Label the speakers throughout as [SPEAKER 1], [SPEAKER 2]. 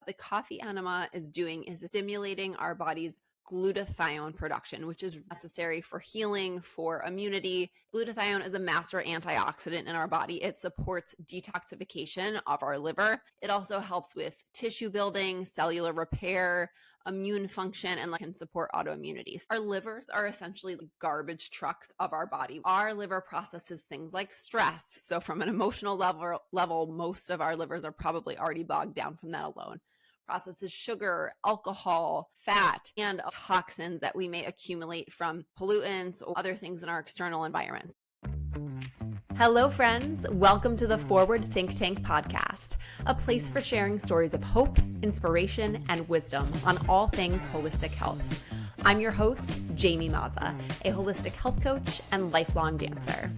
[SPEAKER 1] The coffee enema is doing is stimulating our body's glutathione production, which is necessary for healing, for immunity. Glutathione is a master antioxidant in our body. It supports detoxification of our liver. It also helps with tissue building, cellular repair, immune function, and can support autoimmunity. Our livers are essentially the garbage trucks of our body. Our liver processes things like stress. So from an emotional level, most of our livers are probably already bogged down from that alone. Processes sugar, alcohol, fat, and toxins that we may accumulate from pollutants or other things in our external environments. Hello, friends. Welcome to the Forward Think Tank podcast, a place for sharing stories of hope, inspiration, and wisdom on all things holistic health. I'm your host, Jamie Mazza, a holistic health coach and lifelong dancer.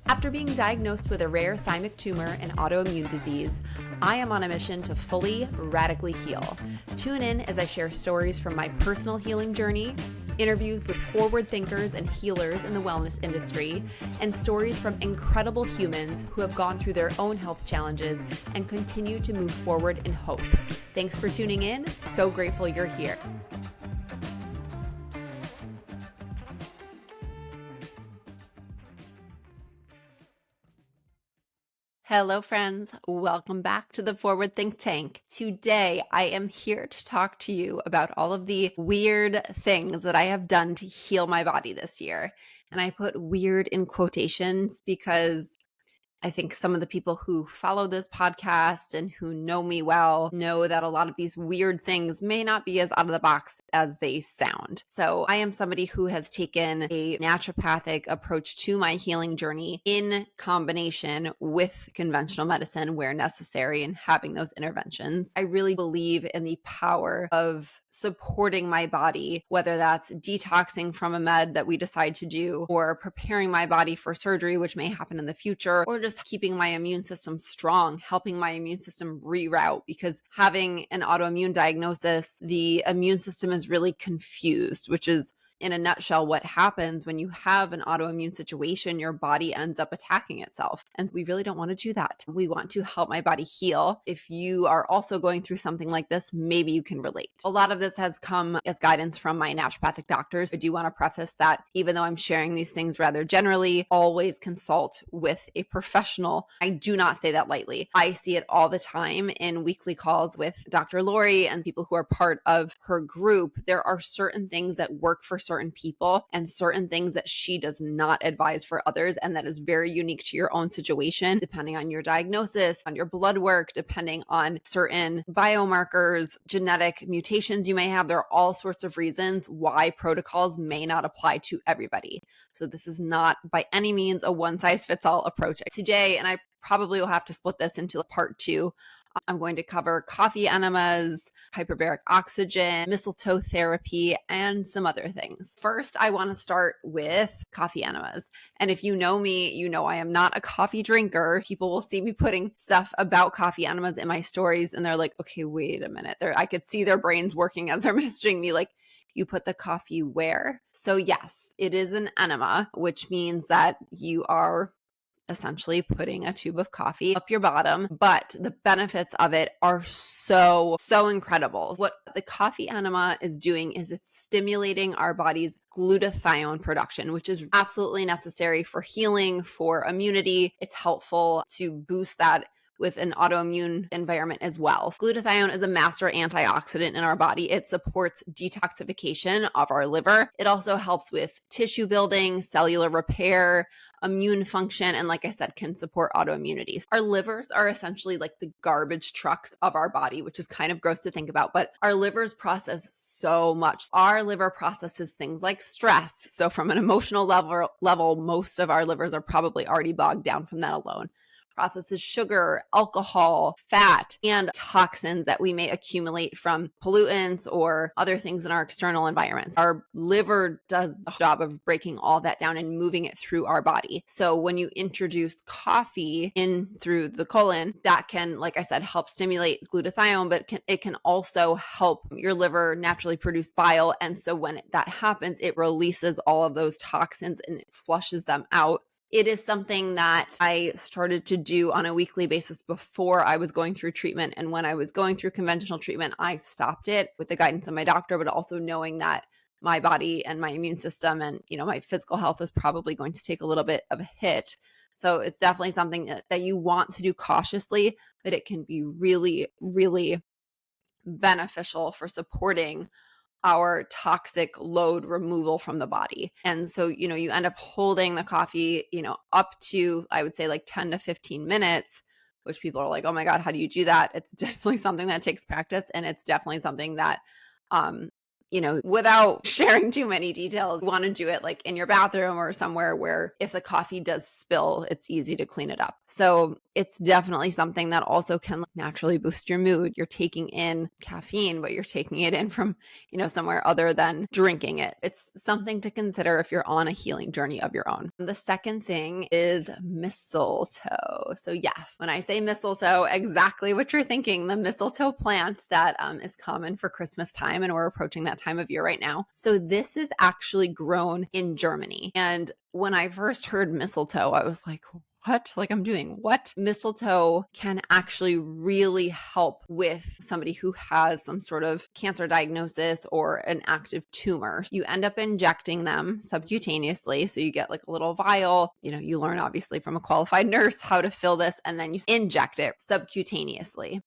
[SPEAKER 1] After being diagnosed with a rare thymic tumor and autoimmune disease, I am on a mission to fully, radically heal. Tune in as I share stories from my personal healing journey, interviews with forward thinkers and healers in the wellness industry, and stories from incredible humans who have gone through their own health challenges and continue to move forward in hope. Thanks for tuning in. So grateful you're here. Hello, friends. Welcome back to the Forward Think Tank. Today, I am here to talk to you about all of the weird things that I have done to heal my body this year. And I put weird in quotations because I think some of the people who follow this podcast and who know me well know that a lot of these weird things may not be as out of the box as they sound. So I am somebody who has taken a naturopathic approach to my healing journey in combination with conventional medicine where necessary and having those interventions. I really believe in the power of supporting my body, whether that's detoxing from a med that we decide to do, or preparing my body for surgery, which may happen in the future, or just keeping my immune system strong, helping my immune system reroute. Because having an autoimmune diagnosis, the immune system is really confused, which is in a nutshell what happens when you have an autoimmune situation. Your body ends up attacking itself. And we really don't want to do that. We want to help my body heal. If you are also going through something like this, maybe you can relate. A lot of this has come as guidance from my naturopathic doctors. I do want to preface that even though I'm sharing these things rather generally, always consult with a professional. I do not say that lightly. I see it all the time in weekly calls with Dr. Lori and people who are part of her group. There are certain things that work for certain people and certain things that she does not advise for others. And that is very unique to your own situation, depending on your diagnosis, on your blood work, depending on certain biomarkers, genetic mutations you may have. There are all sorts of reasons why protocols may not apply to everybody. So this is not by any means a one size fits all approach today. And I probably will have to split this into part two. I'm going to cover coffee enemas, hyperbaric oxygen, mistletoe therapy, and some other things. First, I want to start with coffee enemas. And if you know me, you know I am not a coffee drinker. People will see me putting stuff about coffee enemas in my stories, and they're like, okay, wait a minute. I could see their brains working as they're messaging me like, you put the coffee where? So yes, it is an enema, which means that you are essentially putting a tube of coffee up your bottom, but the benefits of it are so incredible. What the coffee enema is doing is it's stimulating our body's glutathione production, which is absolutely necessary for healing, for immunity. It's helpful to boost that with an autoimmune environment as well. Glutathione is a master antioxidant in our body. It supports detoxification of our liver. It also helps with tissue building, cellular repair, immune function, and like I said, can support autoimmunity. Our livers are essentially like the garbage trucks of our body, which is kind of gross to think about, but our livers process so much. Our liver processes things like stress. So from an emotional level, most of our livers are probably already bogged down from that alone. Processes sugar, alcohol, fat, and toxins that we may accumulate from pollutants or other things in our external environments. Our liver does the job of breaking all that down and moving it through our body. So when you introduce coffee in through the colon, that can, like I said, help stimulate glutathione, but it can also help your liver naturally produce bile. And so when that happens, it releases all of those toxins and it flushes them out it is something that I started to do on a weekly basis before I was going through treatment. And when I was going through conventional treatment, I stopped it with the guidance of my doctor, but also knowing that my body and my immune system and, my physical health is probably going to take a little bit of a hit. So it's definitely something that you want to do cautiously, but it can be really, really beneficial for supporting our toxic load removal from the body. And so, you end up holding the coffee, up to, I would say, like 10 to 15 minutes, which people are like, oh my God, how do you do that? It's definitely something that takes practice. And it's definitely something that, without sharing too many details, you want to do it like in your bathroom or somewhere where if the coffee does spill, it's easy to clean it up. So it's definitely something that also can naturally boost your mood. You're taking in caffeine, but you're taking it in from, somewhere other than drinking it. It's something to consider if you're on a healing journey of your own. The second thing is mistletoe. So yes, when I say mistletoe, exactly what you're thinking, the mistletoe plant that is common for Christmas time, and we're approaching that time of year right now. So this is actually grown in Germany. And when I first heard mistletoe, I was like, what? Like I'm doing what? Mistletoe can actually really help with somebody who has some sort of cancer diagnosis or an active tumor. You end up injecting them subcutaneously. So you get like a little vial, you learn obviously from a qualified nurse how to fill this, and then you inject it subcutaneously.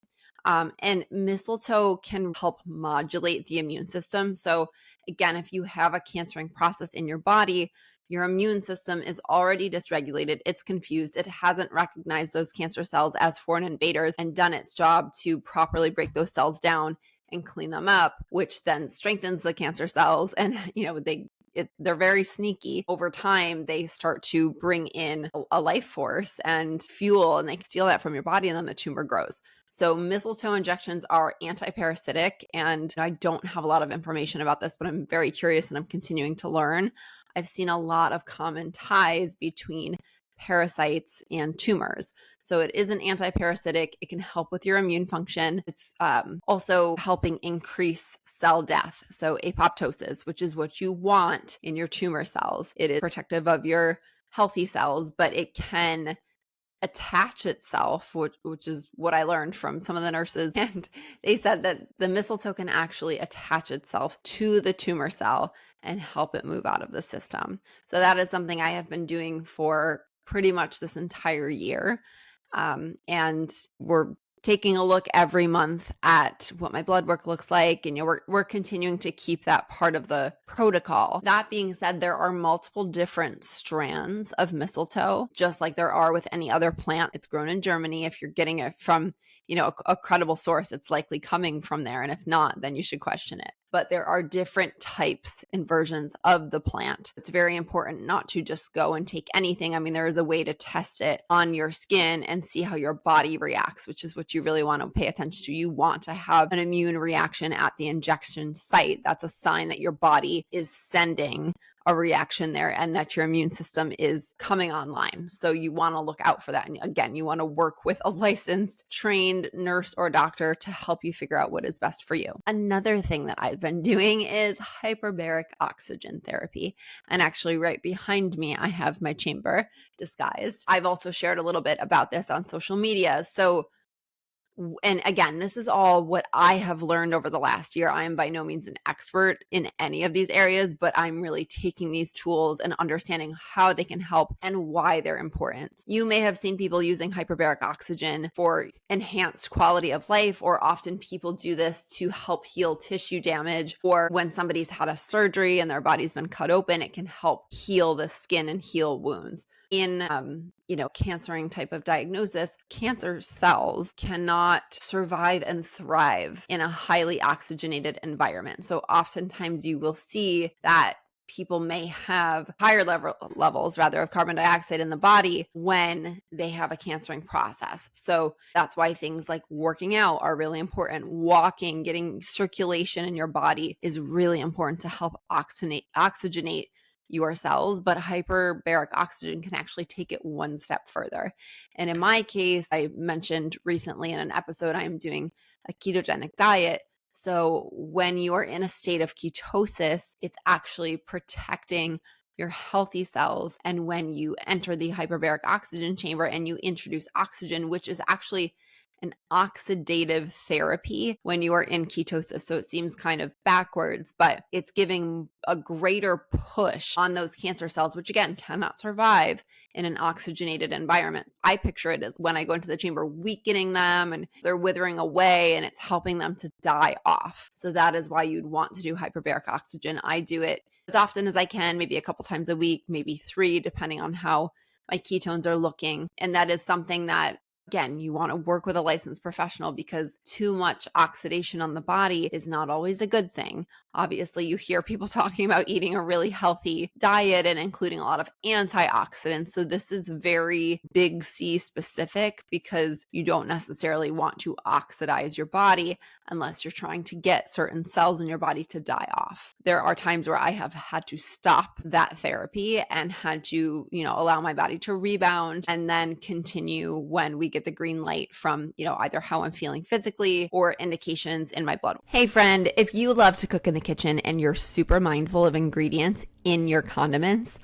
[SPEAKER 1] And mistletoe can help modulate the immune system. So again, if you have a cancering process in your body, your immune system is already dysregulated. It's confused. It hasn't recognized those cancer cells as foreign invaders and done its job to properly break those cells down and clean them up, which then strengthens the cancer cells. And, they're very sneaky. Over time, they start to bring in a life force and fuel, and they steal that from your body, and then the tumor grows. So mistletoe injections are anti-parasitic, and I don't have a lot of information about this, but I'm very curious and I'm continuing to learn. I've seen a lot of common ties between parasites and tumors. So it is an anti-parasitic. It can help with your immune function. It's also helping increase cell death. So apoptosis, which is what you want in your tumor cells. It is protective of your healthy cells, but it can attach itself, which is what I learned from some of the nurses. And they said that the mistletoe can actually attach itself to the tumor cell and help it move out of the system. So that is something I have been doing for pretty much this entire year. And we're taking a look every month at what my blood work looks like. And we're continuing to keep that part of the protocol. That being said, there are multiple different strands of mistletoe, just like there are with any other plant. It's grown in Germany. If you're getting it from, a credible source, it's likely coming from there. And if not, then you should question it. But there are different types and versions of the plant. It's very important not to just go and take anything. I mean, there is a way to test it on your skin and see how your body reacts, which is what you really want to pay attention to. You want to have an immune reaction at the injection site. That's a sign that your body is sending a reaction there and that your immune system is coming online. So you want to look out for that. And again, you want to work with a licensed, trained nurse or doctor to help you figure out what is best for you. Another thing that I've been doing is hyperbaric oxygen therapy. And actually right behind me, I have my chamber disguised. I've also shared a little bit about this on social media. And again, this is all what I have learned over the last year. I am by no means an expert in any of these areas, but I'm really taking these tools and understanding how they can help and why they're important. You may have seen people using hyperbaric oxygen for enhanced quality of life, or often people do this to help heal tissue damage, or when somebody's had a surgery and their body's been cut open, it can help heal the skin and heal wounds. In, cancering type of diagnosis, cancer cells cannot survive and thrive in a highly oxygenated environment. So oftentimes you will see that people may have higher levels of carbon dioxide in the body when they have a cancering process. So that's why things like working out are really important. Walking, getting circulation in your body is really important to help oxygenate your cells, but hyperbaric oxygen can actually take it one step further. And in my case, I mentioned recently in an episode, I'm doing a ketogenic diet. So when you are in a state of ketosis, it's actually protecting your healthy cells. And when you enter the hyperbaric oxygen chamber and you introduce oxygen, which is actually an oxidative therapy when you are in ketosis. So it seems kind of backwards, but it's giving a greater push on those cancer cells, which again cannot survive in an oxygenated environment. I picture it as when I go into the chamber, weakening them and they're withering away, and it's helping them to die off. So that is why you'd want to do hyperbaric oxygen. I do it as often as I can, maybe a couple times a week, maybe 3, depending on how my ketones are looking. And that is something that, again, you want to work with a licensed professional, because too much oxidation on the body is not always a good thing. Obviously, you hear people talking about eating a really healthy diet and including a lot of antioxidants. So this is very big C specific, because you don't necessarily want to oxidize your body unless you're trying to get certain cells in your body to die off. There are times where I have had to stop that therapy and had to, allow my body to rebound and then continue when we get the green light from, either how I'm feeling physically or indications in my blood. Hey friend, if you love to cook in the kitchen and you're super mindful of ingredients in your condiments,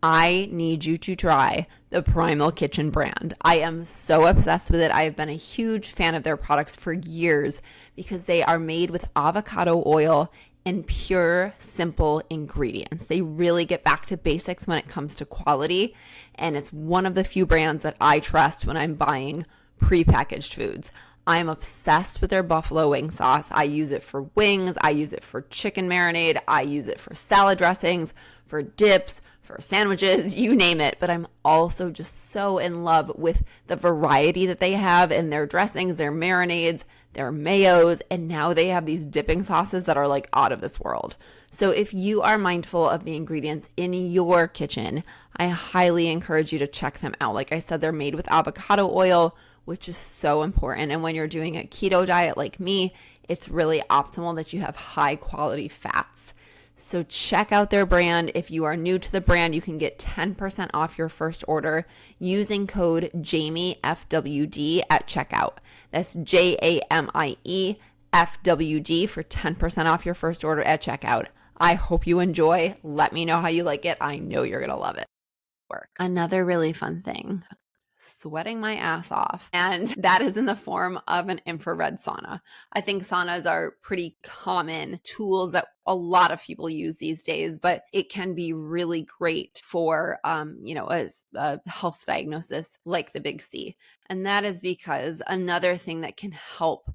[SPEAKER 1] I need you to try the Primal Kitchen brand. I am so obsessed with it. I have been a huge fan of their products for years because they are made with avocado oil and pure, simple ingredients. They really get back to basics when it comes to quality, and it's one of the few brands that I trust when I'm buying prepackaged foods. I'm obsessed with their buffalo wing sauce. I use it for wings. I use it for chicken marinade. I use it for salad dressings, for dips, for sandwiches, you name it. But I'm also just so in love with the variety that they have in their dressings, their marinades, their mayos, and now they have these dipping sauces that are like out of this world. So if you are mindful of the ingredients in your kitchen, I highly encourage you to check them out. Like I said, they're made with avocado oil, which is so important. And when you're doing a keto diet like me, it's really optimal that you have high quality fats. So check out their brand. If you are new to the brand, you can get 10% off your first order using code JamieFWD at checkout. That's JAMIEFWD for 10% off your first order at checkout. I hope you enjoy. Let me know how you like it. I know you're going to love it. Another really fun thing, sweating my ass off, and that is in the form of an infrared sauna. I think saunas are pretty common tools that a lot of people use these days, but it can be really great for, a health diagnosis like the big C. And that is because another thing that can help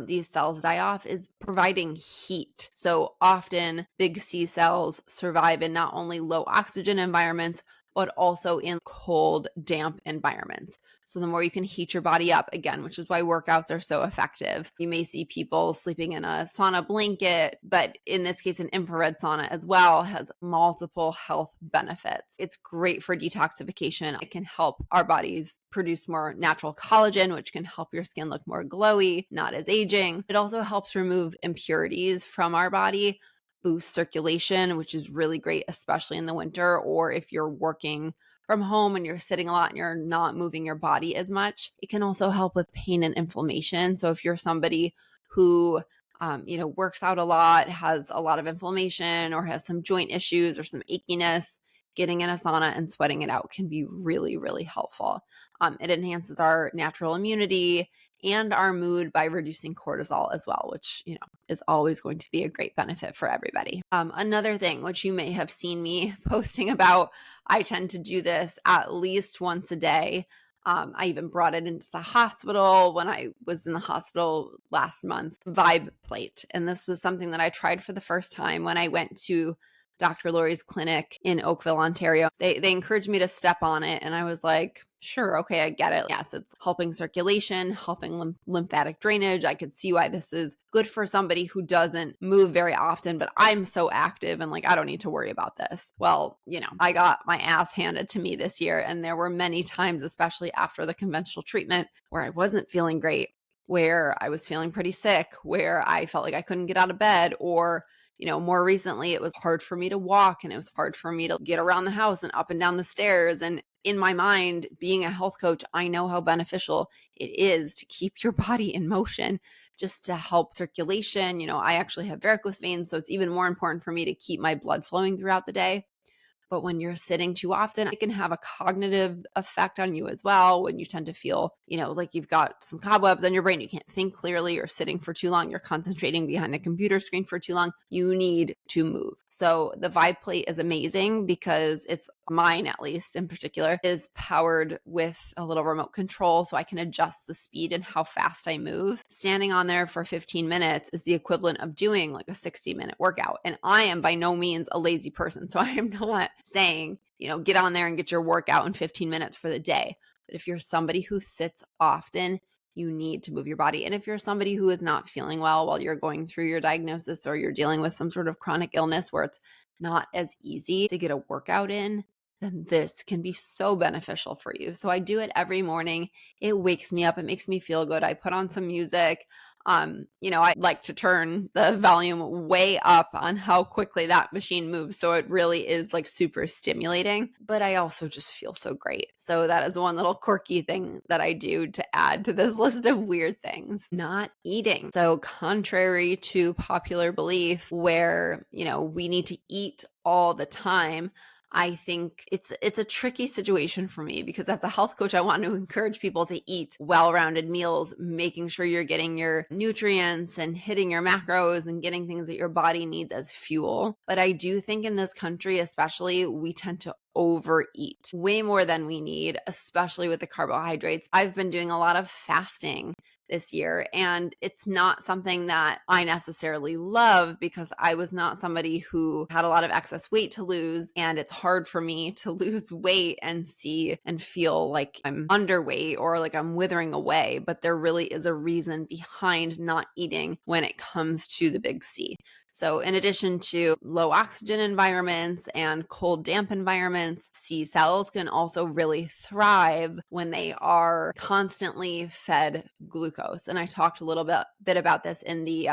[SPEAKER 1] these cells die off is providing heat. So often big C cells survive in not only low oxygen environments, but also in cold, damp environments. So the more you can heat your body up, again, which is why workouts are so effective. You may see people sleeping in a sauna blanket, but in this case, an infrared sauna as well has multiple health benefits. It's great for detoxification. It can help our bodies produce more natural collagen, which can help your skin look more glowy, not as aging. It also helps remove impurities from our body, boost circulation, which is really great, especially in the winter, or if you're working from home and you're sitting a lot and you're not moving your body as much. It can also help with pain and inflammation. So if you're somebody who, works out a lot, has a lot of inflammation, or has some joint issues or some achiness, getting in a sauna and sweating it out can be really, really helpful. It enhances our natural immunity and our mood by reducing cortisol as well, which, is always going to be a great benefit for everybody. Another thing, which you may have seen me posting about, I tend to do this at least once a day. I even brought it into the hospital when I was in the hospital last month, Vibe Plate. And this was something that I tried for the first time when I went to Dr. Lori's clinic in Oakville, Ontario. They encouraged me to step on it, and I was like, sure, okay, I get it. Yes, it's helping circulation, helping lymphatic drainage. I could see why this is good for somebody who doesn't move very often, but I'm so active and I don't need to worry about this. Well, I got my ass handed to me this year, and there were many times, especially after the conventional treatment, where I wasn't feeling great, where I was feeling pretty sick, where I felt like I couldn't get out of bed, or more recently, it was hard for me to walk, and it was hard for me to get around the house and up and down the stairs. And in my mind, being a health coach, I know how beneficial it is to keep your body in motion just to help circulation. I actually have varicose veins, so it's even more important for me to keep my blood flowing throughout the day. But when you're sitting too often, it can have a cognitive effect on you as well. When you tend to feel, like you've got some cobwebs on your brain, you can't think clearly, you're sitting for too long, you're concentrating behind the computer screen for too long, you need to move. So the Vibe Plate is amazing because it's mine, at least in particular, is powered with a little remote control, so I can adjust the speed and how fast I move. Standing on there for 15 minutes is the equivalent of doing like a 60-minute workout. And I am by no means a lazy person, so I am not saying, get on there and get your workout in 15 minutes for the day. But if you're somebody who sits often, you need to move your body. And if you're somebody who is not feeling well while you're going through your diagnosis, or you're dealing with some sort of chronic illness where it's not as easy to get a workout in, then this can be so beneficial for you. So I do it every morning. It wakes me up. It makes me feel good. I put on some music. I like to turn the volume way up on how quickly that machine moves. So it really is like super stimulating, but I also just feel so great. So that is one little quirky thing that I do to add to this list of weird things. Not eating. So contrary to popular belief where, we need to eat all the time, I think it's a tricky situation for me because as a health coach, I want to encourage people to eat well-rounded meals, making sure you're getting your nutrients and hitting your macros and getting things that your body needs as fuel. But I do think in this country, especially, we tend to overeat way more than we need, especially with the carbohydrates. I've been doing a lot of fasting this year, and it's not something that I necessarily love because I was not somebody who had a lot of excess weight to lose, and it's hard for me to lose weight and see and feel like I'm underweight or like I'm withering away. But there really is a reason behind not eating when it comes to the big C. So in addition to low oxygen environments and cold, damp environments, C cells can also really thrive when they are constantly fed glucose. And I talked a little bit about this in the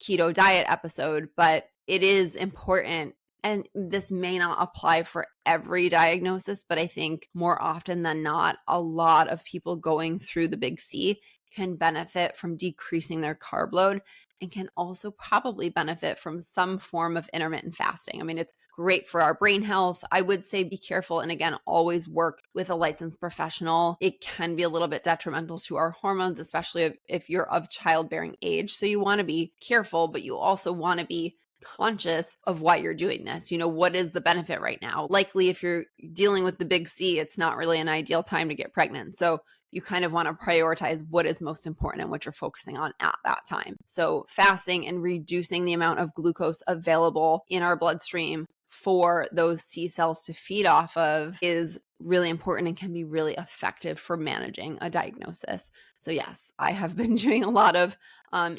[SPEAKER 1] keto diet episode, but it is important. And this may not apply for every diagnosis, but I think more often than not, a lot of people going through the big C can benefit from decreasing their carb load and can also probably benefit from some form of intermittent fasting. I mean, it's great for our brain health. I would say be careful. And again, always work with a licensed professional. It can be a little bit detrimental to our hormones, especially if you're of childbearing age. So you want to be careful, but you also want to be conscious of why you're doing this. What is the benefit right now? Likely, if you're dealing with the big C, it's not really an ideal time to get pregnant. So you kind of want to prioritize what is most important and what you're focusing on at that time. So fasting and reducing the amount of glucose available in our bloodstream for those C cells to feed off of is really important and can be really effective for managing a diagnosis. So yes, I have been doing a lot of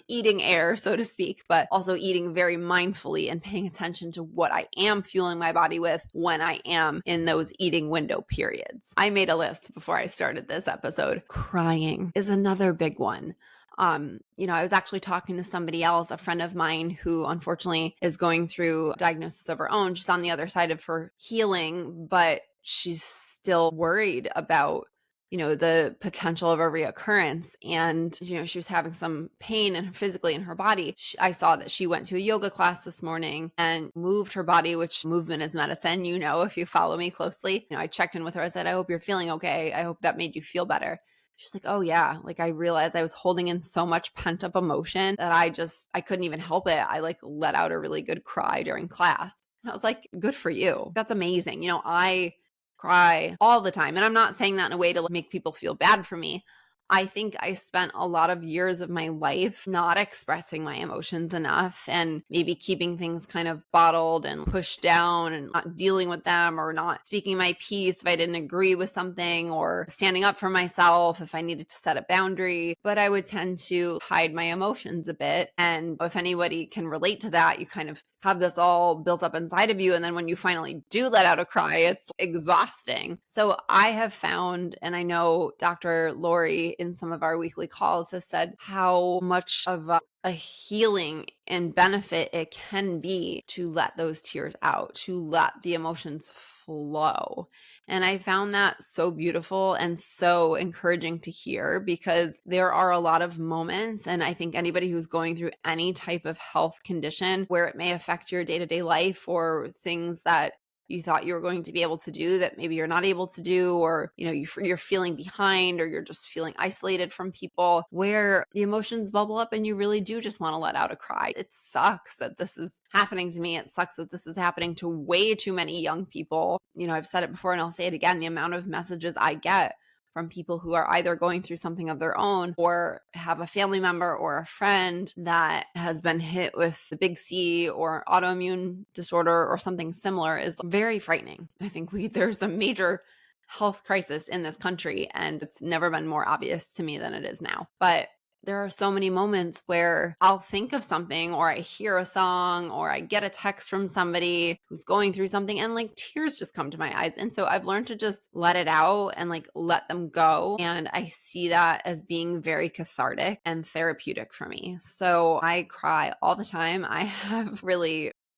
[SPEAKER 1] eating air, so to speak, but also eating very mindfully and paying attention to what I am fueling my body with when I am in those eating window periods. I made a list before I started this episode. Crying is another big one. I was actually talking to somebody else, a friend of mine who unfortunately is going through a diagnosis of her own. She's on the other side of her healing, but she's still worried about the potential of a reoccurrence. And, she was having some pain physically in her body. I saw that she went to a yoga class this morning and moved her body, which movement is medicine. If you follow me closely, I checked in with her. I said, I hope you're feeling okay. I hope that made you feel better. She's like, oh yeah. Like I realized I was holding in so much pent up emotion that I couldn't even help it. I let out a really good cry during class. And I was like, good for you. That's amazing. I cry all the time. And I'm not saying that in a way to make people feel bad for me. I think I spent a lot of years of my life not expressing my emotions enough and maybe keeping things kind of bottled and pushed down and not dealing with them or not speaking my piece if I didn't agree with something or standing up for myself if I needed to set a boundary. But I would tend to hide my emotions a bit. And if anybody can relate to that, you kind of have this all built up inside of you. And then when you finally do let out a cry, it's exhausting. So I have found, and I know Dr. Lori in some of our weekly calls has said how much of a healing and benefit it can be to let those tears out, to let the emotions flow. And I found that so beautiful and so encouraging to hear because there are a lot of moments, and I think anybody who's going through any type of health condition where it may affect your day-to-day life or things that you thought you were going to be able to do that maybe you're not able to do, or you're feeling behind, or you're just feeling isolated from people, where the emotions bubble up and you really do just want to let out a cry. It sucks that this is happening to me. It sucks that this is happening to way too many young people. I've said it before and I'll say it again, the amount of messages I get from people who are either going through something of their own or have a family member or a friend that has been hit with the big C or autoimmune disorder or something similar is very frightening. I think there's a major health crisis in this country, and it's never been more obvious to me than it is now. But there are so many moments where I'll think of something, or I hear a song, or I get a text from somebody who's going through something, and tears just come to my eyes. And so I've learned to just let it out and let them go. And I see that as being very cathartic and therapeutic for me. So I cry all the time.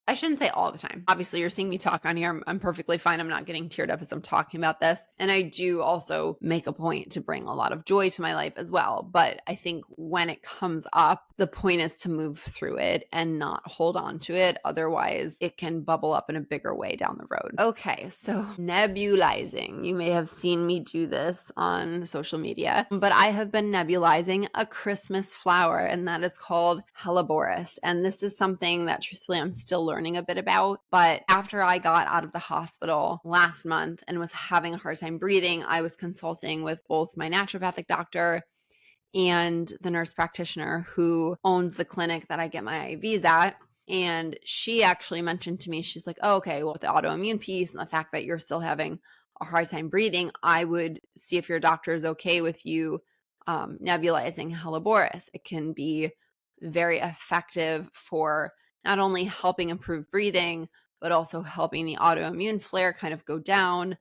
[SPEAKER 1] I shouldn't say all the time. Obviously, you're seeing me talk on here. I'm perfectly fine. I'm not getting teared up as I'm talking about this. And I do also make a point to bring a lot of joy to my life as well. But I think when it comes up, the point is to move through it and not hold on to it. Otherwise, it can bubble up in a bigger way down the road. Okay, so nebulizing. You may have seen me do this on social media, but I have been nebulizing a Christmas flower, and that is called Helleborus. And this is something that truthfully I'm still learning a bit about. But after I got out of the hospital last month and was having a hard time breathing, I was consulting with both my naturopathic doctor and the nurse practitioner who owns the clinic that I get my IVs at. And she actually mentioned to me, she's like, oh, okay, well, with the autoimmune piece and the fact that you're still having a hard time breathing, I would see if your doctor is okay with you nebulizing Helleborus. It can be very effective for not only helping improve breathing, but also helping the autoimmune flare kind of go down.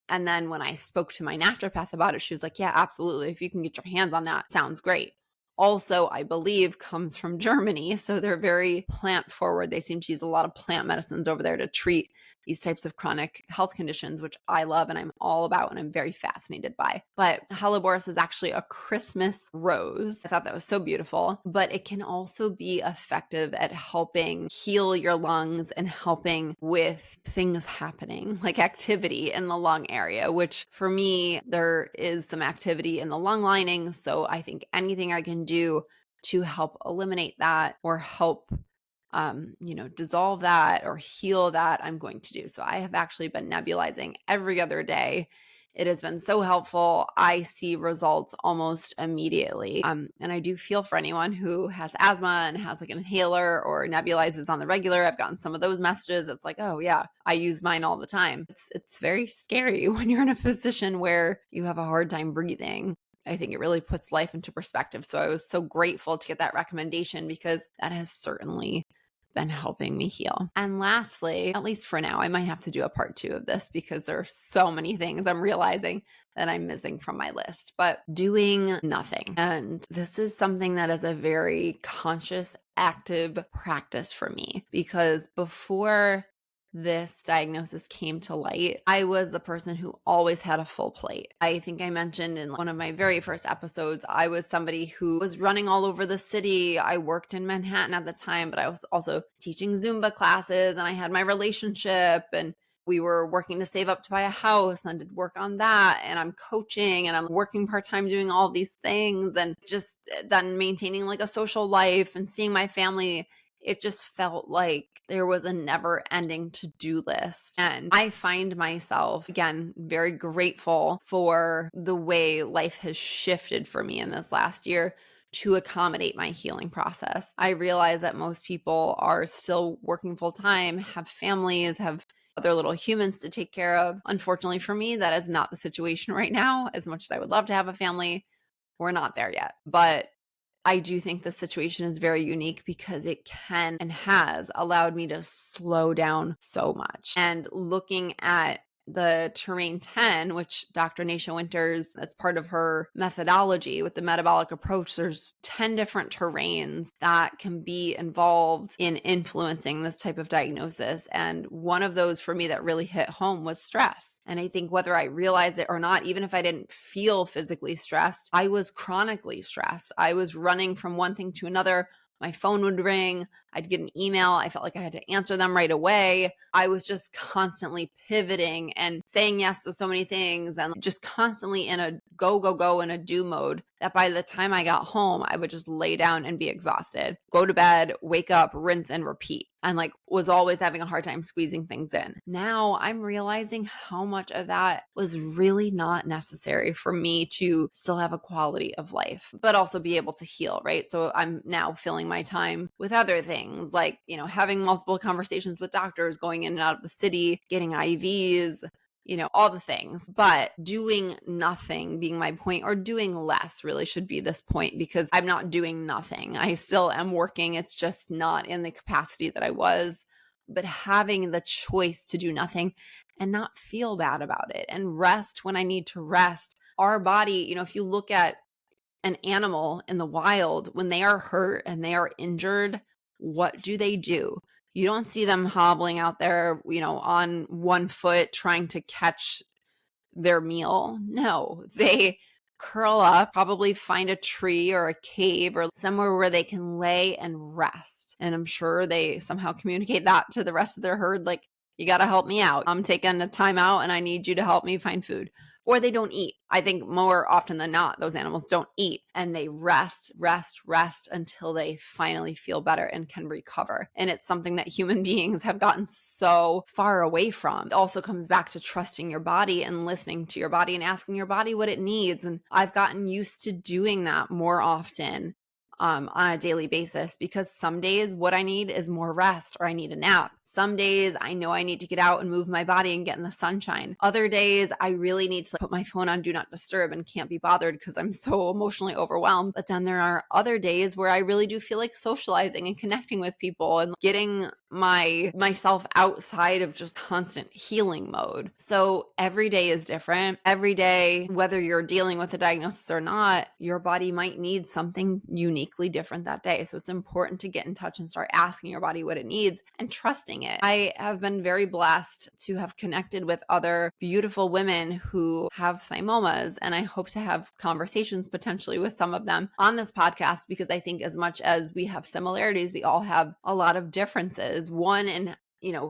[SPEAKER 1] And then when I spoke to my naturopath about it, she was like, yeah, absolutely. If you can get your hands on that, sounds great. Also, I believe comes from Germany. So they're very plant forward. They seem to use a lot of plant medicines over there to treat these types of chronic health conditions, which I love and I'm all about and I'm very fascinated by. But Helleborus is actually a Christmas rose. I thought that was so beautiful, but it can also be effective at helping heal your lungs and helping with things happening, like activity in the lung area, which for me, there is some activity in the lung lining. So I think anything I can do to help eliminate that or help dissolve that or heal that, I'm going to do. So I have actually been nebulizing every other day. It has been so helpful. I see results almost immediately. And I do feel for anyone who has asthma and has an inhaler or nebulizes on the regular. I've gotten some of those messages. It's like, oh yeah, I use mine all the time. It's very scary when you're in a position where you have a hard time breathing. I think it really puts life into perspective. So I was so grateful to get that recommendation because that has certainly been helping me heal. And lastly, at least for now, I might have to do a part 2 of this because there are so many things I'm realizing that I'm missing from my list, but doing nothing. And this is something that is a very conscious, active practice for me because before this diagnosis came to light, I was the person who always had a full plate. I think I mentioned in one of my very first episodes, I was somebody who was running all over the city. I worked in Manhattan at the time, but I was also teaching Zumba classes and I had my relationship and we were working to save up to buy a house and I did work on that. And I'm coaching and I'm working part-time doing all these things and just then maintaining a social life and seeing my family. It just felt like there was a never ending to-do list. And I find myself, again, very grateful for the way life has shifted for me in this last year to accommodate my healing process. I realize that most people are still working full-time, have families, have other little humans to take care of. Unfortunately for me, that is not the situation right now. As much as I would love to have a family, we're not there yet. But I do think the situation is very unique because it can and has allowed me to slow down so much. And looking at the terrain 10, which Dr. Nasha Winters, as part of her methodology with the metabolic approach, there's 10 different terrains that can be involved in influencing this type of diagnosis. And one of those for me that really hit home was stress. And I think whether I realized it or not, even if I didn't feel physically stressed, I was chronically stressed. I was running from one thing to another My phone would ring. I'd get an email. I felt like I had to answer them right away. I was just constantly pivoting and saying yes to so many things and just constantly in a go, go, go in a do mode that by the time I got home, I would just lay down and be exhausted, go to bed, wake up, rinse and repeat, and was always having a hard time squeezing things in. Now I'm realizing how much of that was really not necessary for me to still have a quality of life, but also be able to heal, right? So I'm now filling my time with other things like, having multiple conversations with doctors, going in and out of the city, getting IVs, all the things, but doing nothing being my point, or doing less really should be this point, because I'm not doing nothing. I still am working. It's just not in the capacity that I was, but having the choice to do nothing and not feel bad about it and rest when I need to rest. Our body, if you look at an animal in the wild, when they are hurt and they are injured, what do? You don't see them hobbling out there, on one foot trying to catch their meal. No, they curl up, probably find a tree or a cave or somewhere where they can lay and rest. And I'm sure they somehow communicate that to the rest of their herd, like, you got to help me out. I'm taking a time out and I need you to help me find food. Or they don't eat. I think more often than not, those animals don't eat and they rest until they finally feel better and can recover. And it's something that human beings have gotten so far away from. It also comes back to trusting your body and listening to your body and asking your body what it needs. And I've gotten used to doing that more often on a daily basis, because some days what I need is more rest or I need a nap. Some days I know I need to get out and move my body and get in the sunshine. Other days I really need to put my phone on do not disturb and can't be bothered because I'm so emotionally overwhelmed. But then there are other days where I really do feel like socializing and connecting with people and getting myself outside of just constant healing mode. So every day is different. Every day, whether you're dealing with a diagnosis or not, your body might need something uniquely different that day. So it's important to get in touch and start asking your body what it needs and trusting it. I have been very blessed to have connected with other beautiful women who have thymomas, and I hope to have conversations potentially with some of them on this podcast, because I think as much as we have similarities, we all have a lot of differences. One in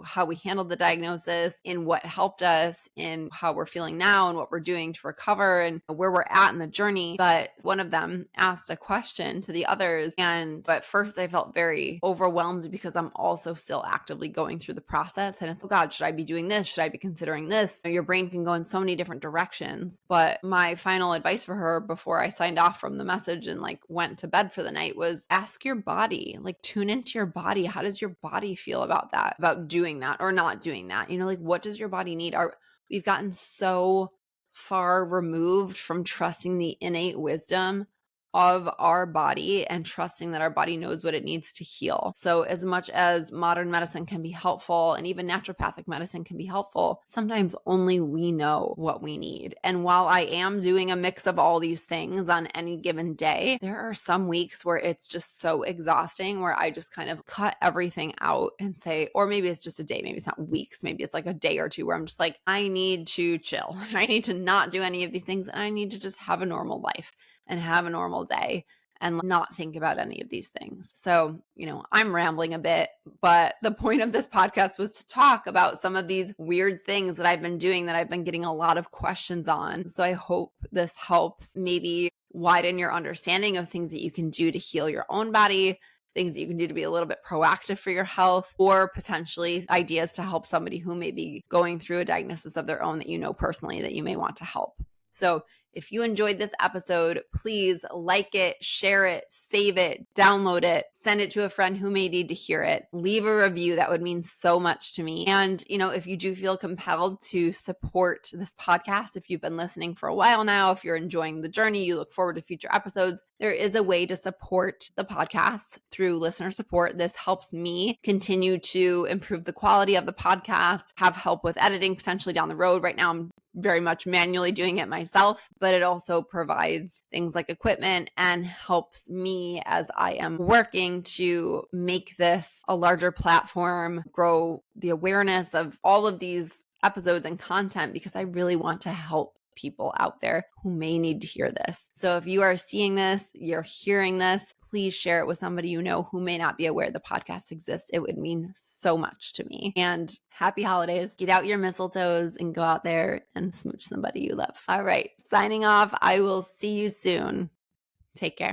[SPEAKER 1] how we handled the diagnosis, in what helped us, in how we're feeling now and what we're doing to recover and where we're at in the journey. But one of them asked a question to the others. And at first I felt very overwhelmed because I'm also still actively going through the process. And it's, oh God, should I be doing this? Should I be considering this? Your brain can go in so many different directions. But my final advice for her before I signed off from the message and went to bed for the night was, ask your body, tune into your body. How does your body feel about that? About doing that or not doing that? What does your body need? We've gotten so far removed from trusting the innate wisdom of our body and trusting that our body knows what it needs to heal. So as much as modern medicine can be helpful, and even naturopathic medicine can be helpful, sometimes only we know what we need. And while I am doing a mix of all these things on any given day, there are some weeks where it's just so exhausting, where I just kind of cut everything out and say, or maybe it's just a day, maybe it's not weeks, maybe it's a day or two where I'm just I need to chill. I need to not do any of these things, and I need to just have a normal life and have a normal day and not think about any of these things. So, I'm rambling a bit, but the point of this podcast was to talk about some of these weird things that I've been doing that I've been getting a lot of questions on. So I hope this helps maybe widen your understanding of things that you can do to heal your own body, things that you can do to be a little bit proactive for your health, or potentially ideas to help somebody who may be going through a diagnosis of their own that you know personally that you may want to help. So if you enjoyed this episode, please like it, share it, save it, download it, send it to a friend who may need to hear it. Leave a review. That would mean so much to me. And, if you do feel compelled to support this podcast, if you've been listening for a while now, if you're enjoying the journey, you look forward to future episodes, there is a way to support the podcast through listener support. This helps me continue to improve the quality of the podcast, have help with editing potentially down the road. Right now, I'm very much manually doing it myself, but it also provides things like equipment and helps me as I am working to make this a larger platform, grow the awareness of all of these episodes and content, because I really want to help people out there who may need to hear this. So if you are seeing this, you're hearing this, please share it with somebody you know who may not be aware the podcast exists. It would mean so much to me. And happy holidays. Get out your mistletoes and go out there and smooch somebody you love. All right, signing off. I will see you soon. Take care.